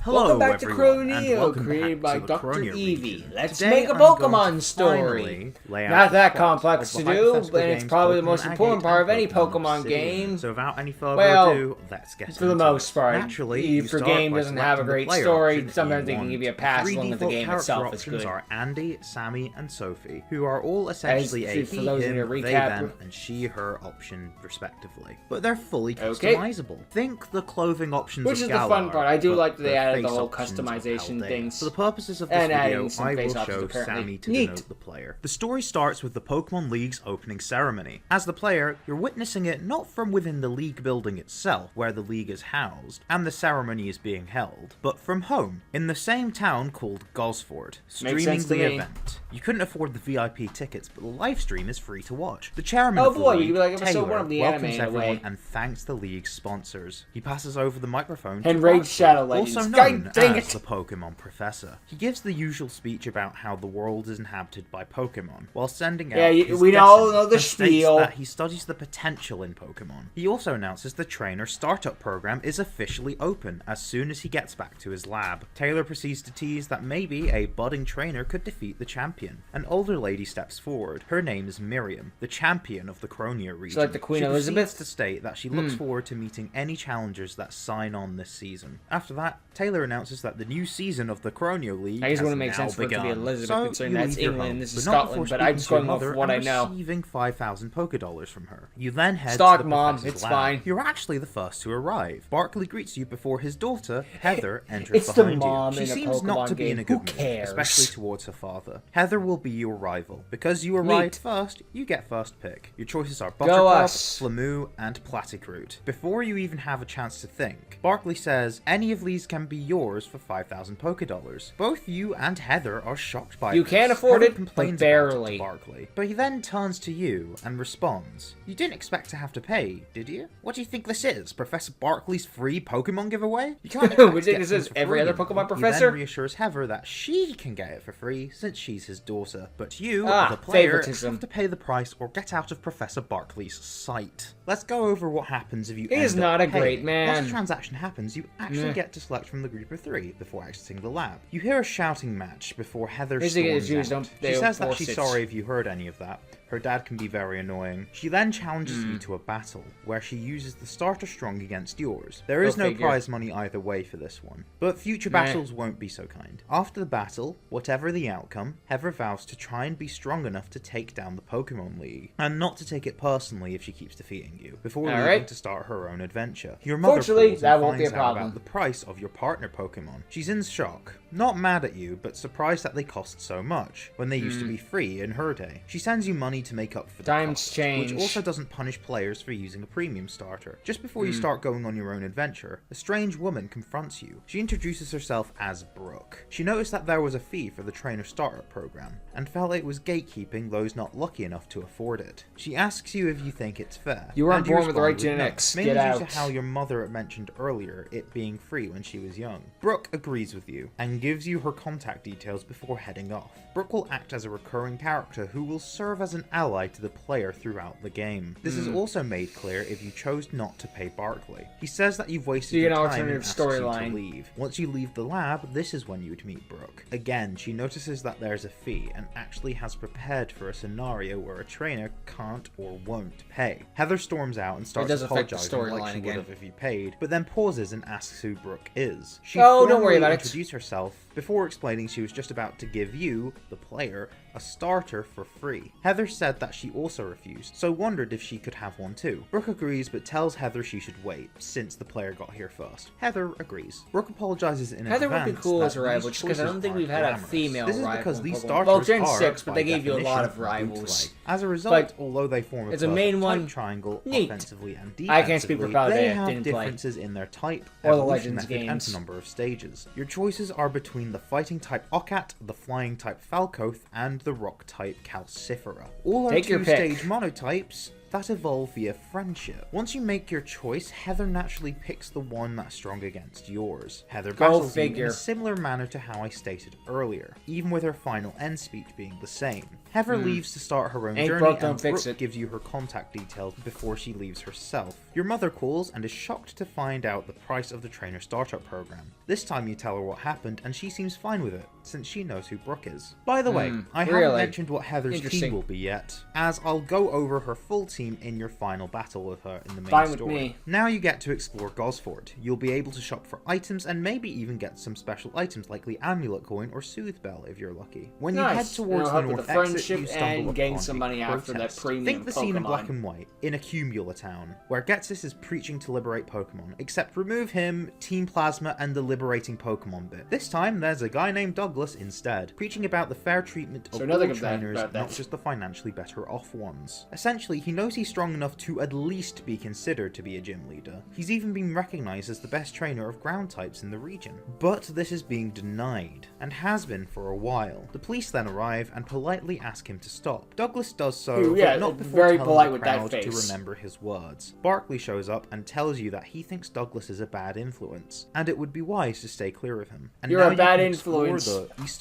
Welcome back to Croneo, created by Dr. Eevee. Let's make a Pokemon story. Not that complex to do, but it's probably the most important part of any Pokemon game. So without any further ado, let's get into it. For the most part. Naturally, if your game doesn't have a great story, sometimes they can give you a pass as long as the game itself is good. Are Andy, Sammy, and Sophie, who are all essentially a he, him, they, them, and she, her option, respectively. But they're fully customizable. Think the clothing options Which is the fun part. I do like that they added the whole customization things. For the purposes of this video, I will show Sammy to denote the player. The story starts with the Pokemon League's opening ceremony. As the player, you're witnessing it not from within the League building itself, where the League is housed, and the ceremony is being held, but from home, in the same town called Gosford, streaming the event. You couldn't afford the VIP tickets, but the live stream is free to watch. The chairman of the League, Taylor, welcomes everyone and thanks the League's sponsors. He passes over the microphone to Raid Shadow Legends, also known as the Pokemon Professor. He gives the usual speech about how the world is inhabited by Pokemon, while sending out his we all know the spiel that he studies the potential in Pokemon. He also announces the trainer startup program is officially open as soon as he gets back to his lab. Taylor proceeds to tease that maybe a budding trainer could defeat the champion. An older lady steps forward. Her name is Miriam, the champion of the Croneo region. She's like the Queen Elizabeth. To state that she looks forward to meeting any challengers that sign on this season. After that, Taylor announces that the new season of the Croneo League I just want to make sense for it to be Elizabeth, considering that's England and this is Scotland, but I'm just going off what I know. Receiving 5,000 Pokédollars from her. You then head to the Mom, it's lab. fine. You're actually the first to arrive. Barkley greets you before his daughter, Heather, enters it's behind the mom you. She in seems a not to game. be in a good mood, especially towards her father. Heather will be your rival. Because you arrived first, you get first pick. Your choices are Buttercup, Flamoo, and Platycroot. Before you even have a chance to think, Barkley says any of these can be yours for 5,000 Pokédollars. Both you and Heather are shocked by this. You can't afford Heather it, complains but barely. about it to Barkley. But he then turns to you and responds, "You didn't expect to have to pay, did you? What do you think this is? Professor Barkley's free Pokemon giveaway? You can't expect to get this is every other Pokemon Professor?" He then reassures Heather that she can get it for free since she's his daughter. But you, the player, have to pay the price or get out of Professor Barkley's sight. Let's go over what happens if you He is not a great man. Once the transaction happens, you actually get to select from the group of 3 before exiting the lab. You hear a shouting match before Heather storms out. She says that she's sorry if you heard any of that. Her dad can be very annoying. She then challenges you to a battle, where she uses the starter strong against yours. There is no prize money either way for this one, but future battles won't be so kind. After the battle, whatever the outcome, Heather vows to try and be strong enough to take down the Pokemon League, and not to take it personally if she keeps defeating you, before leaving to start her own adventure. Your mother calls and finds out about the price of your partner Pokemon. She's in shock. Not mad at you, but surprised that they cost so much, when they used to be free in her day. She sends you money to make up for the cost, which also doesn't punish players for using a premium starter. Just before you start going on your own adventure, a strange woman confronts you. She introduces herself as Brooke. She noticed that there was a fee for the trainer startup program, and felt it was gatekeeping those not lucky enough to afford it. She asks you if you think it's fair. You weren't born with the right genetics. Mainly due to how your mother mentioned earlier it being free when she was young. Brooke agrees with you, and gives you her contact details before heading off. Brooke will act as a recurring character who will serve as an ally to the player throughout the game. This is also made clear if you chose not to pay Barkley. He says that you've wasted your time and asks you to leave. Once you leave the lab, this is when you would meet Brooke. Again, she notices that there's a fee and actually has prepared for a scenario where a trainer can't or won't pay. Heather storms out and starts apologizing like she would have if you paid, but then pauses and asks who Brooke is. She don't worry about it. Introduces herself before explaining she was just about to give you, the player, a starter for free. Heather said that she also refused, so wondered if she could have one too. Brooke agrees but tells Heather she should wait, since the player got here first. Heather agrees. Brooke apologizes in advance. Heather would be cool as a rival, just because I don't think we've had a female rival. This is because these starters well, Gen are, 6, but they gave you a lot of bootleg. rivals. As a result, although they form a main one triangle offensively and defensively, I can't speak for Paldea, they have differences in their type, or the Legends games, and number of stages. Your choices are between the fighting type Ocat, the flying type Falcoth, and the rock type Calcifera. All are two-stage monotypes, that evolve via friendship. Once you make your choice, Heather naturally picks the one that's strong against yours. Heather battles you in a similar manner to how I stated earlier, even with her final end speech being the same. Heather leaves to start her own journey, and Brooke gives you her contact details before she leaves herself. Your mother calls and is shocked to find out the price of the trainer startup program. This time you tell her what happened, and she seems fine with it, since she knows who Brooke is. By the way, I haven't mentioned what Heather's team will be yet, as I'll go over her full team in your final battle with her in the main story. Now you get to explore Gosford. You'll be able to shop for items and maybe even get some special items like the Amulet Coin or Soothe Bell if you're lucky. When you head towards the north exit, you stumble upon some money after that premium Think the scene in black and white, in a Cumula town, where Getsis is preaching to liberate Pokemon, except remove him, Team Plasma, and the liberating Pokemon bit. This time, there's a guy named Douglas instead, preaching about the fair treatment of all trainers, not just the financially better off ones. Essentially, he knows he's strong enough to at least be considered to be a gym leader. He's even been recognized as the best trainer of ground types in the region. But this is being denied, and has been for a while. The police then arrive and politely ask him to stop. Douglas does so, but not before telling the crowd to remember his words. Barkley shows up and tells you that he thinks Douglas is a bad influence, and it would be wise to stay clear of him. And you're a bad influence,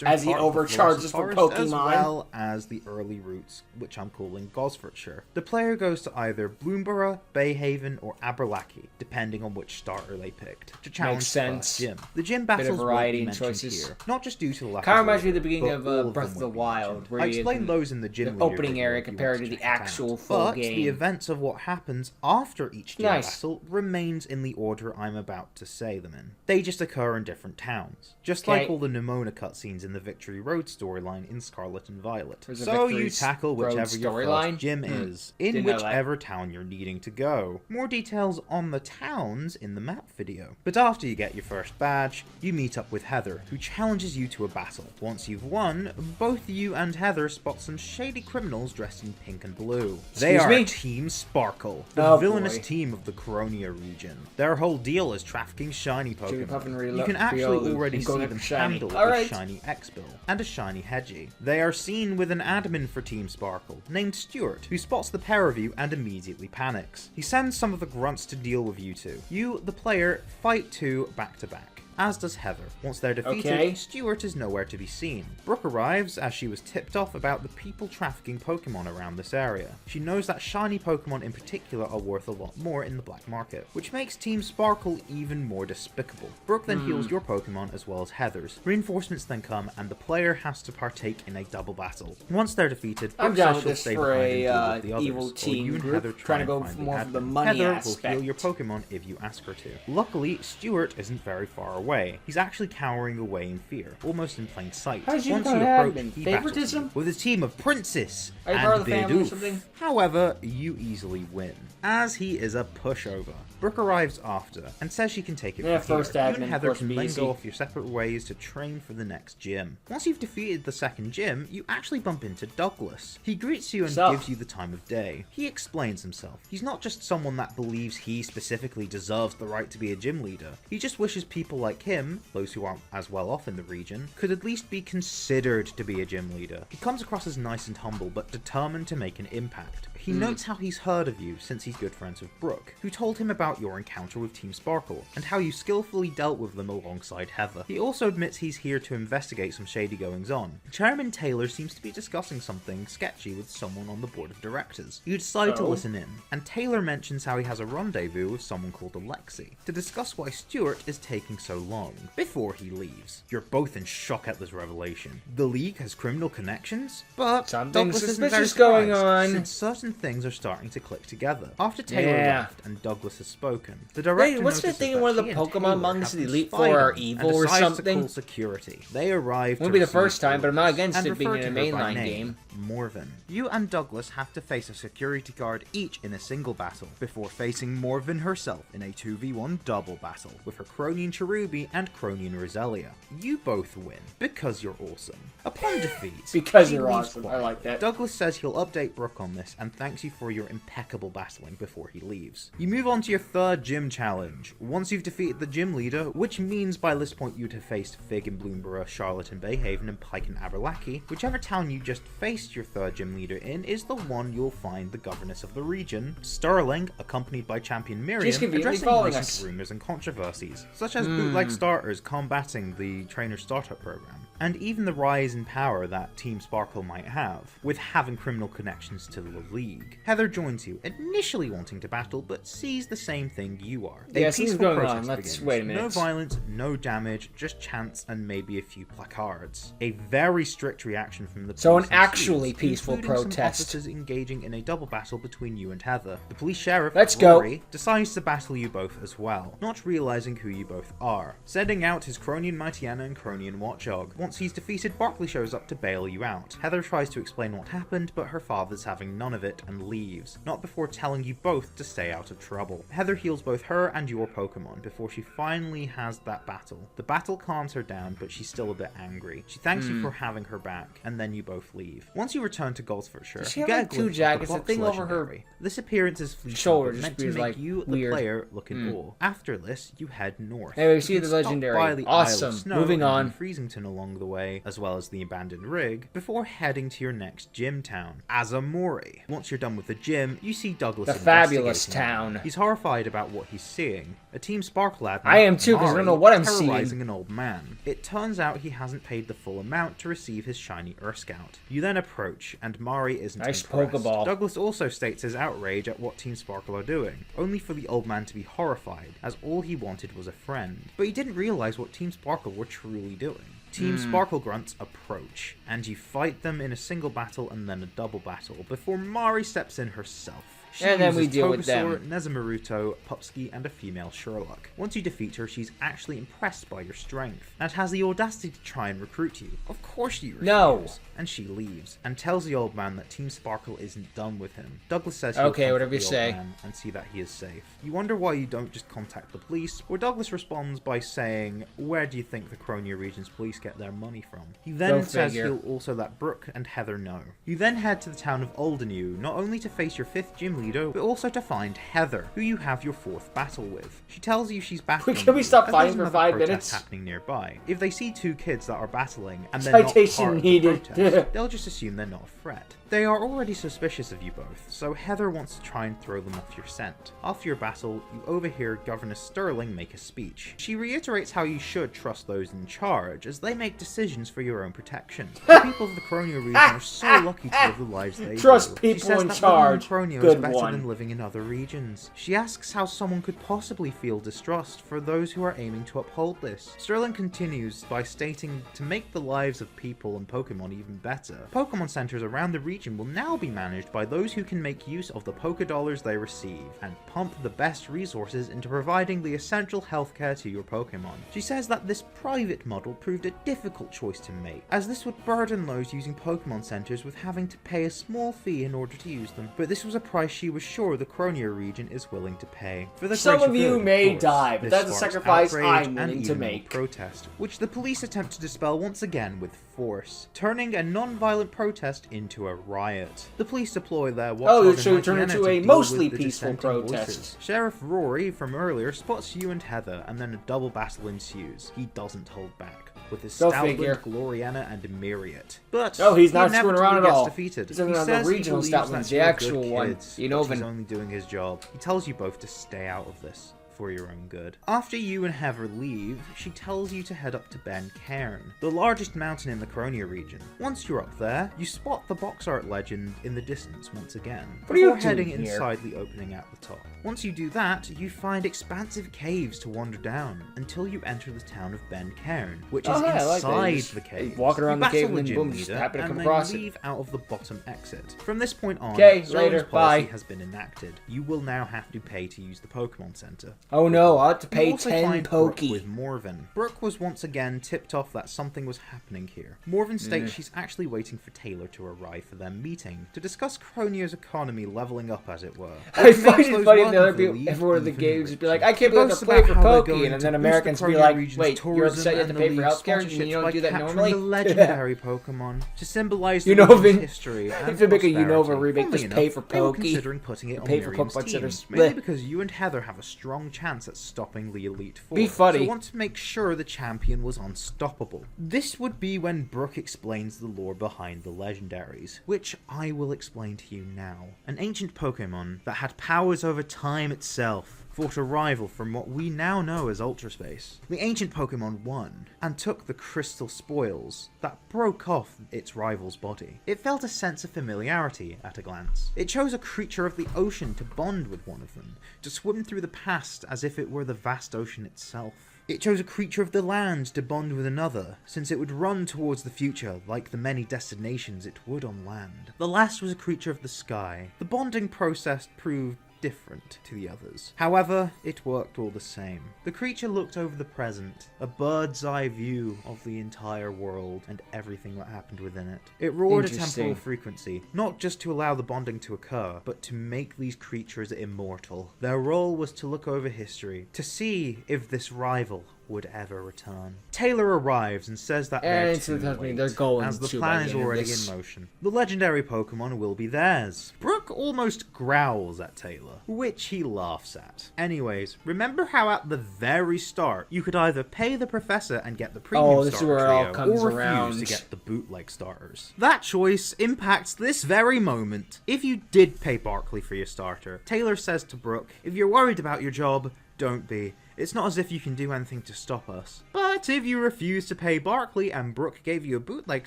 as he overcharges for Pokemon. As well as the early routes, which I'm calling Gosfordshire. The player goes to either Bloomborough, Bayhaven, or Aberlachy, depending on which starter they picked, to challenge the first gym. The gym battles won't be mentioned here, not just due to the lack of reminds me of the beginning of Breath of the Wild, where I explained those in the gym opening area compared to the actual full game. But the events of what happens after each gym battle remains in the order I'm about to say them in. They just occur in different towns, just like all the Nimona cutscenes in the Victory Road storyline in Scarlet and Violet. So you tackle whichever your first gym is, in whichever town you're needing to go. More details on the towns in the map video. But after you get your first badge, you meet up with Heather, who challenges you to a battle. Once you've won, both you and Heather spot some shady criminals dressed in pink and blue. They are Team Sparkle, the villainous team of the Croneo region. Their whole deal is trafficking shiny Pokemon. You can actually already see them handle a shiny X-Bill and a shiny Hedgie. They are seen with an admin for Team Sparkle, named Stuart, who spots the pair of you and immediately panics. He sends some of the grunts to deal with you two. You, the player, fight two back to back, as does Heather. Once they're defeated, Stuart is nowhere to be seen. Brooke arrives as she was tipped off about the people trafficking Pokemon around this area. She knows that shiny Pokemon in particular are worth a lot more in the black market, which makes Team Sparkle even more despicable. Brooke then heals your Pokemon as well as Heather's. Reinforcements then come and the player has to partake in a double battle. Once they're defeated, Brooke says she'll stay behind and deal with the others, evil team you and Heather trying to go more for the money aspect. Heather will heal your Pokemon if you ask her to. Luckily, Stuart isn't very far away. He's actually cowering away in fear, almost in plain sight. Once you approach, he battles you with a team of Princess and Bidoof. However, you easily win, as he is a pushover. Brooke arrives after and says she can take it from here. You and Heather can then go off your separate ways to train for the next gym. Once you've defeated the second gym, you actually bump into Douglas. He greets you and gives you the time of day. He explains himself. He's not just someone that believes he specifically deserves the right to be a gym leader. He just wishes people like him, those who aren't as well off in the region, could at least be considered to be a gym leader. He comes across as nice and humble, but determined to make an impact. He notes how he's heard of you since he's good friends with Brooke, who told him about your encounter with Team Sparkle, and how you skillfully dealt with them alongside Heather. He also admits he's here to investigate some shady goings-on. Chairman Taylor seems to be discussing something sketchy with someone on the board of directors. You decide to listen in, and Taylor mentions how he has a rendezvous with someone called Alexi, to discuss why Stuart is taking so long, before he leaves. You're both in shock at this revelation. The League has criminal connections? But Douglas isn't very surprised, since certain things are starting to click together. After Taylor left and Douglas has spoken, the director what's the thing in one of the Pokemon mangas the Elite Four are evil or something? To call security. They arrive won't be the first time, but I'm not against it being in a mainline game. Morven. You and Douglas have to face a security guard each in a single battle, before facing Morven herself in a 2v1 double battle, with her Cronian Cherubi and Cronian Roselia. You both win, because you're awesome. Upon defeat, because you're awesome, I like that. Douglas says he'll update Brooke on this, and thanks you for your impeccable battling before he leaves. You move on to your third gym challenge. Once you've defeated the gym leader, which means by this point you'd have faced Fig in Bloomborough, Charlotte in Bayhaven, and Pike in Aberlachy, whichever town you just faced placed your third gym leader in is the one you'll find the governess of the region, Sterling, accompanied by champion Miriam, addressing recent rumors and controversies, such as bootleg starters combating the trainer startup program, and even the rise in power that Team Sparkle might have, with having criminal connections to the League. Heather joins you, initially wanting to battle, but sees the same thing you are. Yeah, something's going on. Let's wait a minute. No violence, no damage, just chants and maybe a few placards. A very strict reaction from the police. So an actually peaceful protest. Some officers engaging in a double battle between you and Heather. The police sheriff, Rory, decides to battle you both as well, not realizing who you both are. Sending out his Cronian Mightyena and Cronian Watchog. Once he's defeated, Barkley shows up to bail you out. Heather tries to explain what happened, but her father's having none of it and leaves, not before telling you both to stay out of trouble. Heather heals both her and your Pokemon before she finally has that battle. The battle calms her down, but she's still a bit angry. She thanks you for having her back, and then you both leave. Once you return to Gosfordshire, you get two jackets, the thing over her This appearance is shoulder, meant to make you, the player, look in awe. After this, you head north. Anyway, we see the legendary. Awesome. Moving on. Freezington along the way, as well as the abandoned rig, before heading to your next gym town, Azamori. Once you're done with the gym, you see Douglas. The fabulous town. He's horrified about what he's seeing. A Team Sparkle admin, I am too, because I don't know what I'm terrorizing seeing. An old man. It turns out he hasn't paid the full amount to receive his shiny Scout. You then approach, and Mari isn't impressed. Pokeball. Douglas also states his outrage at what Team Sparkle are doing, only for the old man to be horrified, as all he wanted was a friend. But he didn't realize what Team Sparkle were truly doing. Team Sparkle Grunts approach, and you fight them in a single battle and then a double battle, before Mari steps in herself. And then we deal with them. Nezumaruto, Pupsky, and a female Sherlock. Once you defeat her, she's actually impressed by your strength, and has the audacity to try and recruit you. Of course you refuse. No. And she leaves, and tells the old man that Team Sparkle isn't done with him. Douglas says okay, whatever you say, and see that he is safe. You wonder why you don't just contact the police, where Douglas responds by saying, where do you think the Croneo region's police get their money from? He then says he'll also let Brooke and Heather know. You then head to the town of Aldenew, not only to face your 5th gym leader, but also to find Heather, who you have your 4th battle with. She tells you she's battling. Can we stop fighting for 5 minutes? Happening nearby. If they see 2 kids that are battling and they're not part of the protest, they'll just assume they're not a threat. They are already suspicious of you both, so Heather wants to try and throw them off your scent. After your battle, you overhear Governor Sterling make a speech. She reiterates how you should trust those in charge, as they make decisions for your own protection. The people of the Croneo region are so lucky to live the lives they trust do. people in charge. Croneo is better than living in other regions. She asks how someone could possibly feel distrust for those who are aiming to uphold this. Sterling continues by stating to make the lives of people and Pokemon even better. Pokemon centers around the region will now be managed by those who can make use of the Pokédollars they receive, and pump the best resources into providing the essential healthcare to your Pokemon. She says that this private model proved a difficult choice to make, as this would burden those using Pokemon centers with having to pay a small fee in order to use them, but this was a price she was sure the Croneo region is willing to pay. For the some of you may die, but that's a sacrifice I'm willing to make. Protest, which the police attempt to dispel once again with force, turning a non-violent protest into a riot. The police deploy their Watchdog so turn into a mostly peaceful protest. Voices. Sheriff Rory from earlier spots you and Heather, and then a double battle ensues. He doesn't hold back, with his Stoutland, Gloriana, and Myriad. But he's not screwing around at all. Defeated. He's not the regional Stoutlands, the actual one. He's only doing his job. He tells you both to stay out of this, for your own good. After you and Heather leave, she tells you to head up to Ben Cairn, the largest mountain in the Croneo region. Once you're up there, you spot the box art legend in the distance once again, before heading inside the opening at the top. Once you do that, you find expansive caves to wander down, until you enter the town of Ben Cairn, which is inside the cave. Walking around the cave and boom, just happen to come across it. Leave out of the bottom exit. From this point on, later, policy has been enacted. You will now have to pay to use the Pokemon Center. Oh no, I'll have to pay 10 Pokey. With Morven. Brooke was once again tipped off that something was happening here. Morven states she's actually waiting for Taylor to arrive for their meeting, to discuss Croneo's economy leveling up, as it were. I find it funny that other people, everyone in the games would be like, I can't believe I have to play for Pokey, and then Americans be like, wait, you're upset you have to pay for healthcare, and you don't do that normally? The legendary Pokemon, to symbolize the history and if they make a Unova remake, just pay for Pokey. Considering putting it on Miriam's team, mainly because you and Heather have a strong chance at stopping the Elite Four. Be funny. So want to make sure the champion was unstoppable. This would be when Brook explains the lore behind the legendaries, which I will explain to you now. An ancient Pokémon that had powers over time itself fought a rival from what we now know as Ultra Space. The ancient Pokémon won, and took the crystal spoils that broke off its rival's body. It felt a sense of familiarity at a glance. It chose a creature of the ocean to bond with one of them, to swim through the past as if it were the vast ocean itself. It chose a creature of the land to bond with another, since it would run towards the future like the many destinations it would on land. The last was a creature of the sky. The bonding process proved different to the others. However, it worked all the same. The creature looked over the present, a bird's eye view of the entire world and everything that happened within it. It roared a temporal frequency, not just to allow the bonding to occur, but to make these creatures immortal. Their role was to look over history, to see if this rival would ever return. Taylor arrives and says that they're too late, as the plan is already in motion. The legendary Pokemon will be theirs. Brook almost growls at Taylor, which he laughs at. Anyways, remember how at the very start, you could either pay the professor and get the premium starter trio, or refuse to get the bootleg starters. That choice impacts this very moment. If you did pay Barkley for your starter, Taylor says to Brook, if you're worried about your job, don't be. It's not as if you can do anything to stop us. But if you refuse to pay Barkley and Brook gave you a bootleg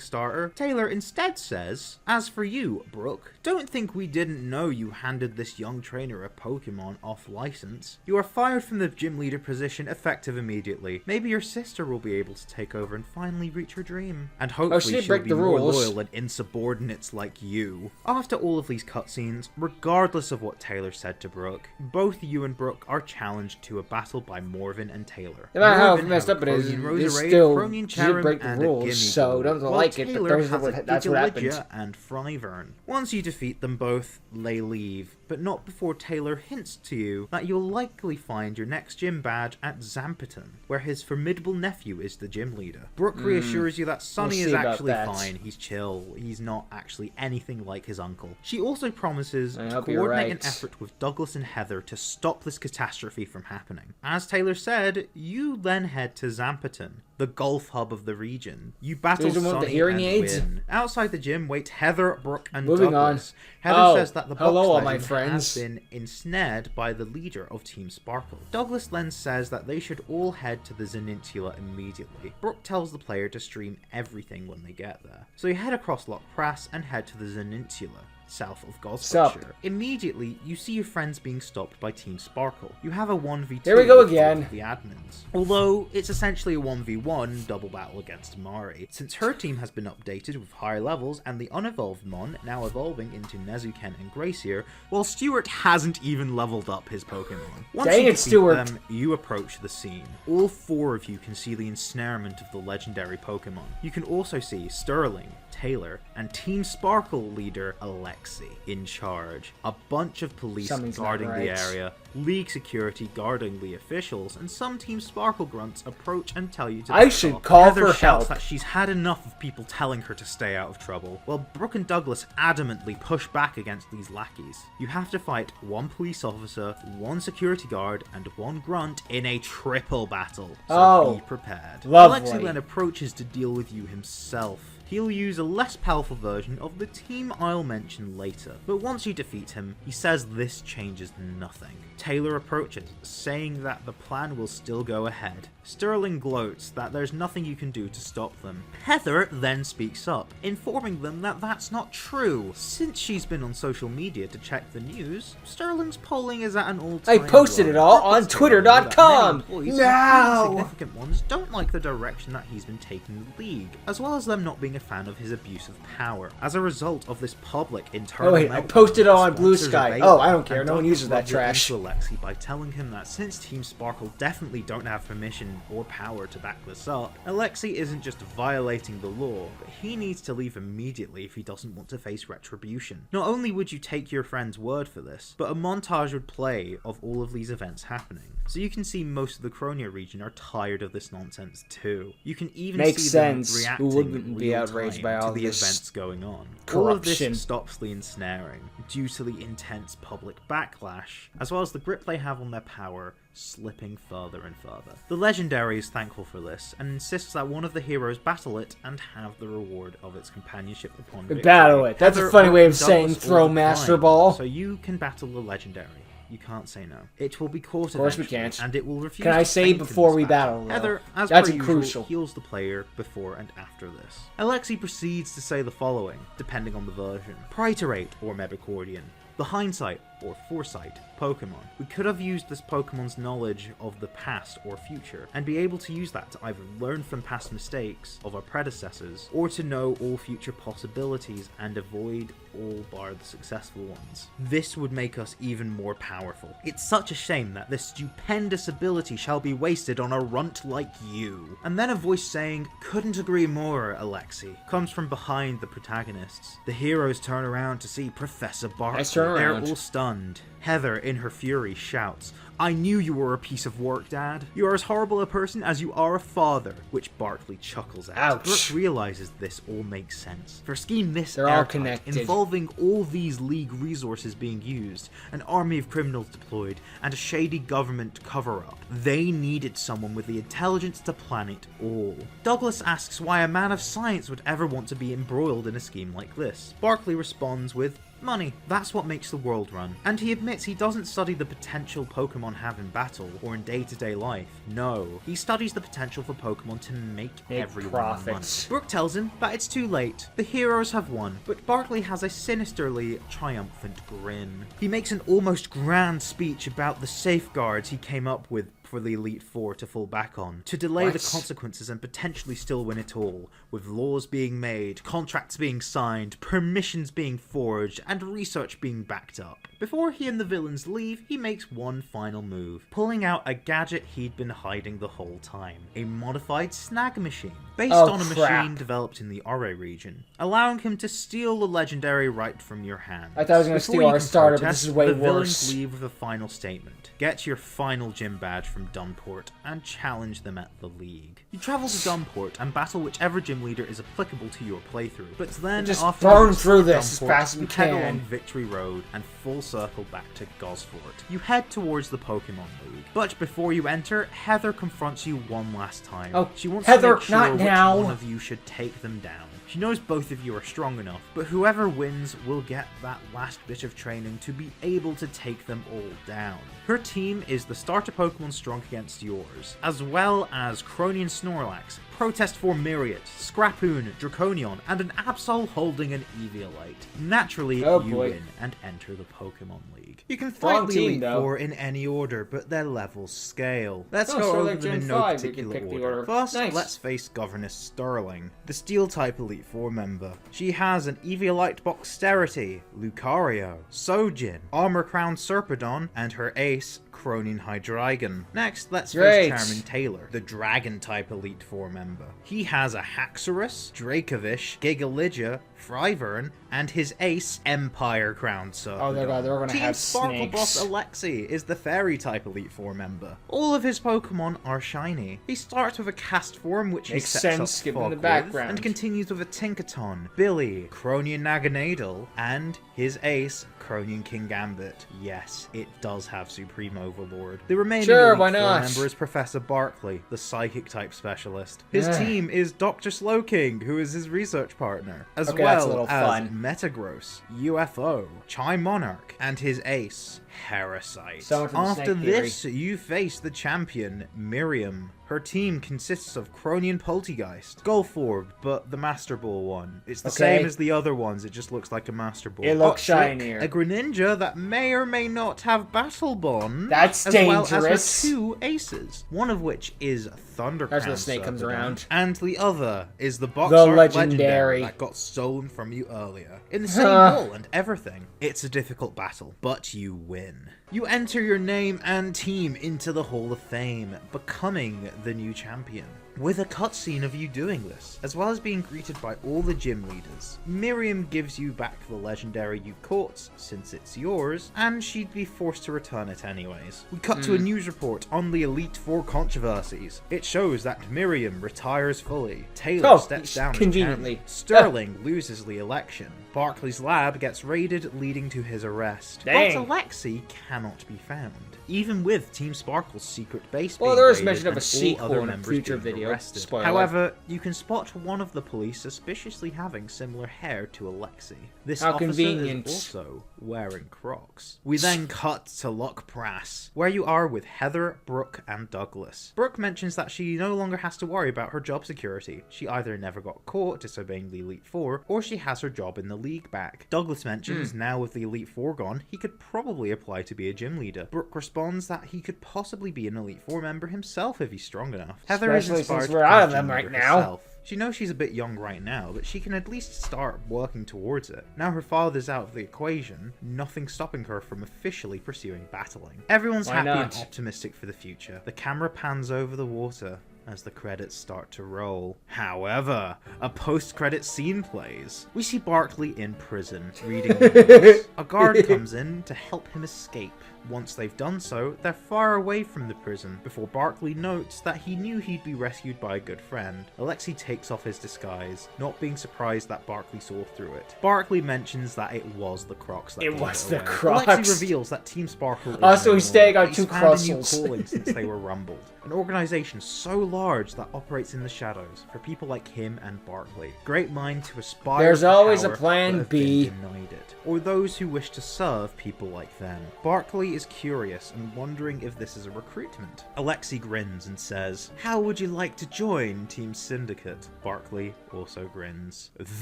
starter, Taylor instead says, as for you, Brook, don't think we didn't know you handed this young trainer a Pokemon off license. You are fired from the gym leader position effective immediately. Maybe your sister will be able to take over and finally reach her dream. And hopefully she'll be more loyal than insubordinates like you. After all of these cutscenes, regardless of what Taylor said to Brook, both you and Brook are challenged to a battle by Morven and Taylor. No matter how messed up it is, it's still you break the rules, so don't like it, but that's what happens. And Fryvern. Once you defeat them both, they leave, but not before Taylor hints to you that you'll likely find your next gym badge at Zampeton, where his formidable nephew is the gym leader. Brook reassures you that Sonny is actually fine, he's chill, he's not actually anything like his uncle. She also promises to coordinate an effort with Douglas and Heather to stop this catastrophe from happening. As Taylor said, you then head to Zampeton, the golf hub of the region. You battle Sonny and win. Outside the gym wait Heather, Brook, and Douglas. Heather says that the box legend has been ensnared by the leader of Team Sparkle. Douglas then says that they should all head to the Zeninsula immediately. Brook tells the player to stream everything when they get there. So you head across Loch Prass and head to the Zeninsula, south of Gosfordshire. Immediately, you see your friends being stopped by Team Sparkle. You have a 1v2 Here we go again. With the admins. Although, it's essentially a 1v1 double battle against Mari, since her team has been updated with higher levels and the unevolved Mon now evolving into Nezuken and Gracier, while Stuart hasn't even leveled up his Pokemon. Once you defeat them, you approach the scene. All four of you can see the ensnarement of the legendary Pokemon. You can also see Sterling, Taylor, and Team Sparkle leader Alexi in charge. A bunch of police guarding the area, League security guarding the officials, and some Team Sparkle grunts approach and tell you to I should call for help. That she's had enough of people telling her to stay out of trouble, while Brook and Douglas adamantly push back against these lackeys. You have to fight one police officer, one security guard, and one grunt in a triple battle, so be prepared. Alexi then approaches to deal with you himself. He'll use a less powerful version of the team I'll mention later, but once you defeat him, he says this changes nothing. Taylor approaches, saying that the plan will still go ahead. Sterling gloats that there's nothing you can do to stop them. Heather then speaks up, informing them that that's not true. Since she's been on social media to check the news, Sterling's polling is at an all-time low. I posted it all on Twitter.com. Now, significant ones don't like the direction that he's been taking the league, as well as them not being a fan of his abuse of power. As a result of this public internal I posted it all on Blue Sky. Oh, I don't care. No one uses that trash. Alexi by telling him that since Team Sparkle definitely don't have permission or power to back this up, Alexi isn't just violating the law, but he needs to leave immediately if he doesn't want to face retribution. Not only would you take your friend's word for this, but a montage would play of all of these events happening. So you can see most of the Croneo region are tired of this nonsense too. You can even see them reacting in real outraged by all to the this events going on. corruption. All of this stops the ensnaring due to the intense public backlash, as well as the grip they have on their power slipping further and further. The Legendary is thankful for this and insists that one of the heroes battle it and have the reward of its companionship upon victory. Battle it. That's a funny way of saying throw Master Ball. So you can battle the Legendary. You can't say no. It will be caught eventually. Of course we can't. And it will refuse Can I say before we battle? Heather, as That's per usual, crucial. heals the player before and after this. Alexi proceeds to say the following, depending on the version. Praetorate, or Mebicordian. The hindsight, or foresight, Pokemon. We could have used this Pokemon's knowledge of the past or future, and be able to use that to either learn from past mistakes of our predecessors, or to know all future possibilities and avoid all bar the successful ones. This would make us even more powerful. It's such a shame that this stupendous ability shall be wasted on a runt like you. And then a voice saying, couldn't agree more, Alexi, comes from behind the protagonists. The heroes turn around to see Professor Barkley. They're all stunned. Heather, in her fury, shouts, I knew you were a piece of work, Dad. You are as horrible a person as you are a father, which Barkley chuckles at. Ouch. Brooke realizes this all makes sense. For a scheme this They're all connected. involving all these League resources being used, an army of criminals deployed, and a shady government cover-up, they needed someone with the intelligence to plan it all. Douglas asks why a man of science would ever want to be embroiled in a scheme like this. Barkley responds with, money. That's what makes the world run. And he admits he doesn't study the potential Pokemon have in battle or in day-to-day life. No, he studies the potential for Pokemon to make everyone money. Brooke tells him that it's too late. The heroes have won, but Barkley has a sinisterly triumphant grin. He makes an almost grand speech about the safeguards he came up with for the Elite Four to fall back on, to delay the consequences and potentially still win it all, with laws being made, contracts being signed, permissions being forged, and research being backed up. Before he and the villains leave, he makes one final move, pulling out a gadget he'd been hiding the whole time, a modified snag machine, based on a machine developed in the Ore region, allowing him to steal the Legendary right from your hand. I thought I was going to steal our starter, but this is way worse. The villains leave with a final statement. Get your final gym badge from Dunport and challenge them at the League. You travel to Dunport and battle whichever gym leader is applicable to your playthrough, but then just after burn through this as Dunport, fast as we you head can. along Victory Road and full circle back to Gosfort. You head towards the Pokemon League, but before you enter, Heather confronts you one last time. Oh, she wants Heather, to make sure not which now. one of you should take them down. She knows both of you are strong enough, but whoever wins will get that last bit of training to be able to take them all down. Her team is the starter Pokemon strong against yours, as well as Croneo Snorlax, Protest Formiriate, Scrapoon, Draconion, and an Absol holding an Eviolite. Naturally, you win and enter the Pokemon League. You can fight the Elite Four in any order, but their levels scale. Let's go over them in no particular order. First, let's face Governess Sterling, the Steel-type Elite Four member. She has an Eviolite Boxterity, Lucario, Sojin, Armor-Crowned Serpedon, and her ace, Cronin Hydreigon. Next, let's face Charmin Taylor, the Dragon-type Elite Four member. He has a Haxorus, Dracovish, Gigaligia, Fryvern, and his ace, Empire Crowned Serpedon. Oh, they're going to have Sparkle snakes. Boss Alexi is the Fairy-type Elite Four member. All of his Pokemon are shiny. He starts with a Cast Form, which he sets up Fog the background. with, and continues with a Tinkaton, Billy, Cronian Naganadel, and his ace, Cronian King Gambit. Yes, it does have Supreme Overlord. The remaining Elite Four member is Professor Barkley, the Psychic-type specialist. His team is Dr. Slowking, who is his research partner, as well as Metagross, UFO, Chai Monarch, and his ace, Parasite. After this, you face the champion, Miriam. Her team consists of Cronian Poltegeist, Skullforb, but the Master Ball one. It's the same as the other ones, it just looks like a Master Ball. It looks shinier. A Greninja that may or may not have Battle Bond. That's as dangerous. Well as her two aces, one of which is Thundercrown. That's when the snake comes around. And the other is the Box The Art Legendary that got stolen from you earlier. In the same wall and everything. It's a difficult battle, but you win. You enter your name and team into the Hall of Fame, becoming the new champion. with a cutscene of you doing this, as well as being greeted by all the gym leaders. Miriam gives you back the legendary you caught, since it's yours, and she'd be forced to return it anyways. We cut to a news report on the Elite Four controversies. It shows that Miriam retires fully, Taylor steps down conveniently, Sterling loses the election, Barkley's lab gets raided, leading to his arrest. Dang. But Alexei cannot be found, even with Team Sparkle's secret base well, being there is raided mention of a and all sequel other in a members future being video. arrested. Spoiler. However, you can spot one of the police suspiciously having similar hair to Alexei. This How officer convenient. is also wearing Crocs. We then cut to Loch Prass, where you are with Heather, Brooke, and Douglas. Brooke mentions that she no longer has to worry about her job security. She either never got caught disobeying the Elite Four, or she has her job in the league back. Douglas mentions now with the Elite Four gone, he could probably apply to be a gym leader. Brooke responds that he could possibly be an Elite Four member himself if he's strong enough. Heather is inspired since we're out of them right now. herself. She knows she's a bit young right now, but she can at least start working towards it. Now her father's out of the equation, nothing's stopping her from officially pursuing battling. Everyone's happy and optimistic for the future. The camera pans over the water as the credits start to roll. However, a post-credit scene plays. We see Barkley in prison, reading the news. A guard comes in to help him escape. Once they've done so, they're far away from the prison, before Barkley notes that he knew he'd be rescued by a good friend. Alexei takes off his disguise, not being surprised that Barkley saw through it. Barkley mentions that it was the Crocs that gave it away. Crocs. Alexei reveals that Team Sparkle is also, he's staying on two found a new Crossels. calling since they were rumbled. An organization so large that operates in the shadows for people like him and Barkley. Great mind to aspire There's to always a power, plan but have B. been denied it. Or those who wish to serve people like them. Barkley is curious and wondering if this is a recruitment. Alexei grins and says, "How would you like to join Team Syndicate?" Barkley also grins.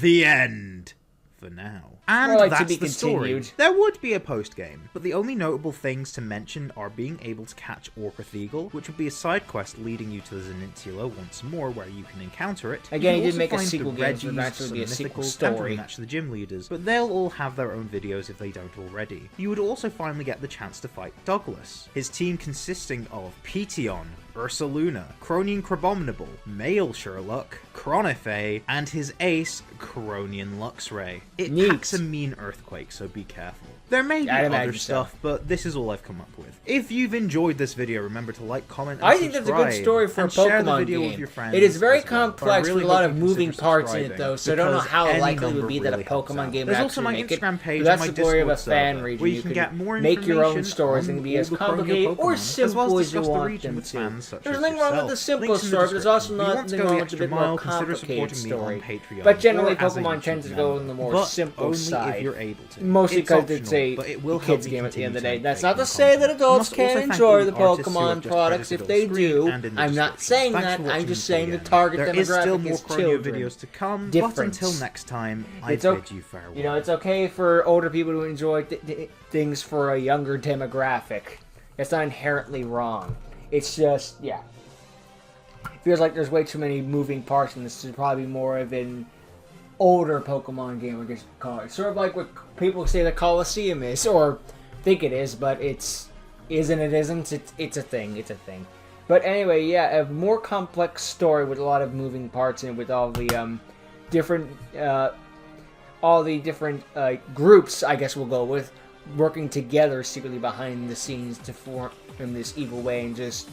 The end! For now. And More like that's to be the story. continued. There would be a post-game, but the only notable things to mention are being able to catch Orpeth Eagle, which would be a side quest leading you to the Peninsula once more where you can encounter it. Again, you he did make a find sequel the game, so Reggies, it'd actually be a some sequel mythicals, story. and rematch the gym leaders, but they'll all have their own videos if they don't already. You would also finally get the chance to fight Douglas, his team consisting of Petion, Ursaluna, Cronian Crabominable, Male Sherlock, Croneo, and his ace, Cronian Luxray. It packs a mean earthquake, so be careful. There may be other stuff, but this is all I've come up with. If you've enjoyed this video, remember to like, comment, and I think that's a good story for a Pokemon game. It is very complex with a lot of moving parts in it, though, so I don't know how likely it would be that a Pokemon game would actually make it. But that's the glory of a fan region. Where you can get more make your own stories and be as complicated or simple as you want them to. There's nothing wrong with the simple story, but there's also nothing wrong with a bit more complicated story. But generally, Pokemon tends to go on the more simple side. Mostly because it's a kids game at the end of the day. That's not to say that adults can't enjoy the Pokemon products if they do. I'm not saying that. I'm just saying the target demographic is children. Videos to come. Difference. But until next time, I bid you farewell. You know, it's okay for older people to enjoy things for a younger demographic. It's not inherently wrong. It's just, yeah. It feels like there's way too many moving parts, and this is probably more of an older Pokemon game, I guess you could call it. Sort of like what people say the Coliseum is, or think it is, but it's isn't. It's a thing. It's a thing. But anyway, yeah, a more complex story with a lot of moving parts in it, with all the different groups, I guess we'll go with, working together secretly behind the scenes to form in this evil way and just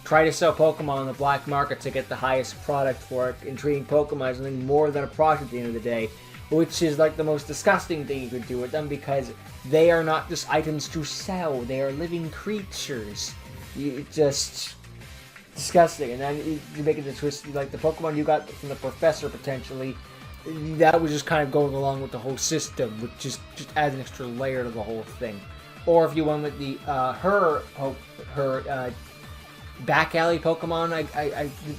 try to sell Pokemon on the black market to get the highest product for it, and treating Pokemon as something more than a product at the end of the day, which is like the most disgusting thing you could do with them, because they are not just items to sell, they are living creatures. It's just disgusting. And then you make it the twist, like the Pokemon you got from the Professor potentially, that was just kind of going along with the whole system, which just adds an extra layer to the whole thing. Or if you went with the her back alley Pokemon,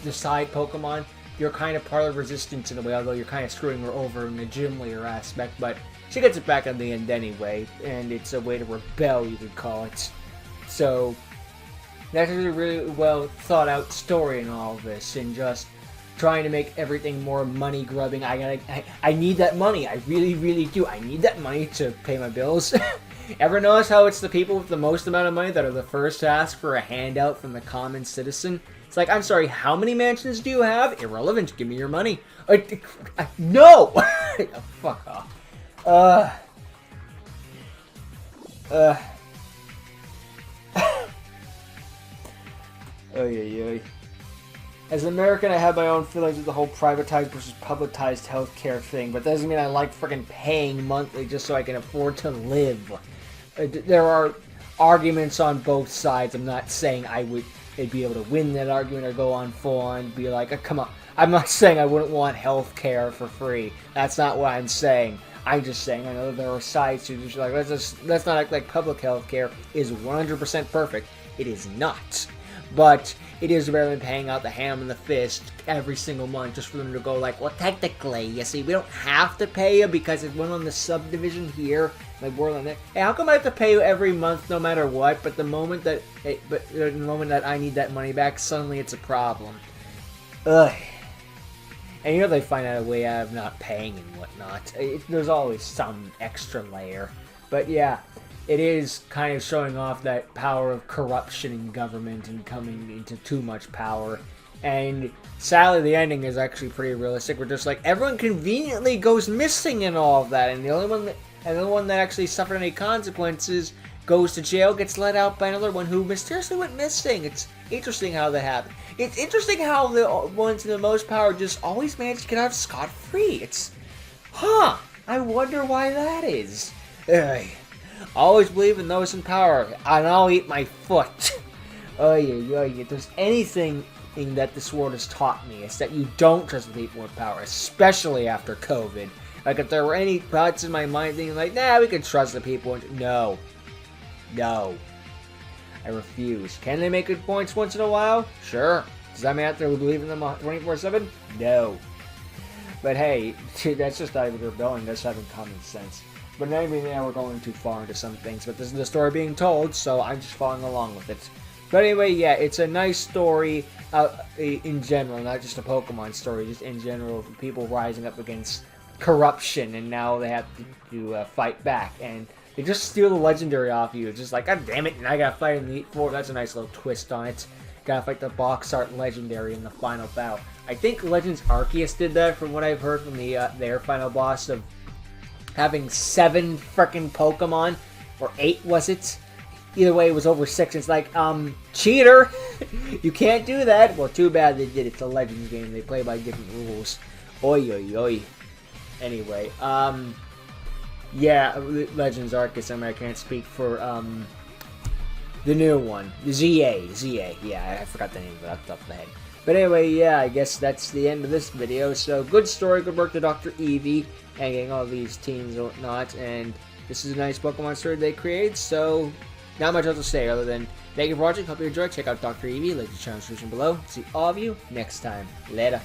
the side Pokemon, you're kind of part of Resistance in a way, although you're kind of screwing her over in the gym leader aspect, but she gets it back in the end anyway, and it's a way to rebel, you could call it. So that's a really well thought out story in all of this, and just trying to make everything more money grubbing. I need that money. I really, really do. I need that money to pay my bills. Ever notice how it's the people with the most amount of money that are the first to ask for a handout from the common citizen? It's like, I'm sorry, how many mansions do you have? Irrelevant. Give me your money. No! Oh, fuck off. Oy. As an American, I have my own feelings with the whole privatized versus publicized healthcare thing, but that doesn't mean I like freaking paying monthly just so I can afford to live. There are arguments on both sides. I'm not saying I'd be able to win that argument or go on full on be like, come on. I'm not saying I wouldn't want healthcare for free. That's not what I'm saying. I'm just saying I know that there are sides to just like, let's not act like public healthcare is 100% perfect. It is not. But it is better than paying out the ham and the fist every single month just for them to go like, well, technically, you see, we don't have to pay you because it went on the subdivision here, like we're on it. Hey, how come I have to pay you every month no matter what? But the moment that, I need that money back, suddenly it's a problem. Ugh. And you know they find out a way out of not paying and whatnot. There's always some extra layer. But yeah. It is kind of showing off that power of corruption in government and coming into too much power. And sadly, the ending is actually pretty realistic. We're just like, everyone conveniently goes missing in all of that. And the only one that actually suffered any consequences goes to jail, gets let out by another one who mysteriously went missing. It's interesting how that happened. It's interesting how the ones in the most power just always manage to get out scot-free. It's, I wonder why that is. Ugh. Always believe in those in power, and I'll eat my foot. If there's anything that this world has taught me, it's that you don't trust the people with power, especially after COVID. Like, if there were any thoughts in my mind thinking like, nah, we can trust the people. No. I refuse. Can they make good points once in a while? Sure. Does that mean I have to believe in them 24/7? No. But hey, that's just not even rebelling, that's having common sense. But maybe now we're going too far into some things, but this is the story being told, so I'm just following along with it. But anyway, yeah, it's a nice story in general, not just a Pokemon story, just in general, of people rising up against corruption, and now they have to fight back, and they just steal the legendary off you. It's just like, god damn it, and I gotta fight in the Elite Four. That's a nice little twist on it. Gotta fight the box art legendary in the final battle. I think Legends Arceus did that, from what I've heard from their final boss of having 7 frickin' Pokemon, or 8 was it? Either way, it was over 6. It's like, cheater! You can't do that! Well, too bad they did. It's a Legends game. They play by different rules. Oi. Anyway, yeah, Legends Arceus. I mean, I can't speak for, the new one. The ZA. Yeah, I forgot the name of it off the top of the head. But anyway, yeah, I guess that's the end of this video. So, good story, good work to Dr. Eevee, and getting all these teams and whatnot, and this is a nice Pokemon story they created, so not much else to say other than thank you for watching, hope you enjoyed, check out Dr. Eevee, like the channel description below, see all of you next time, later.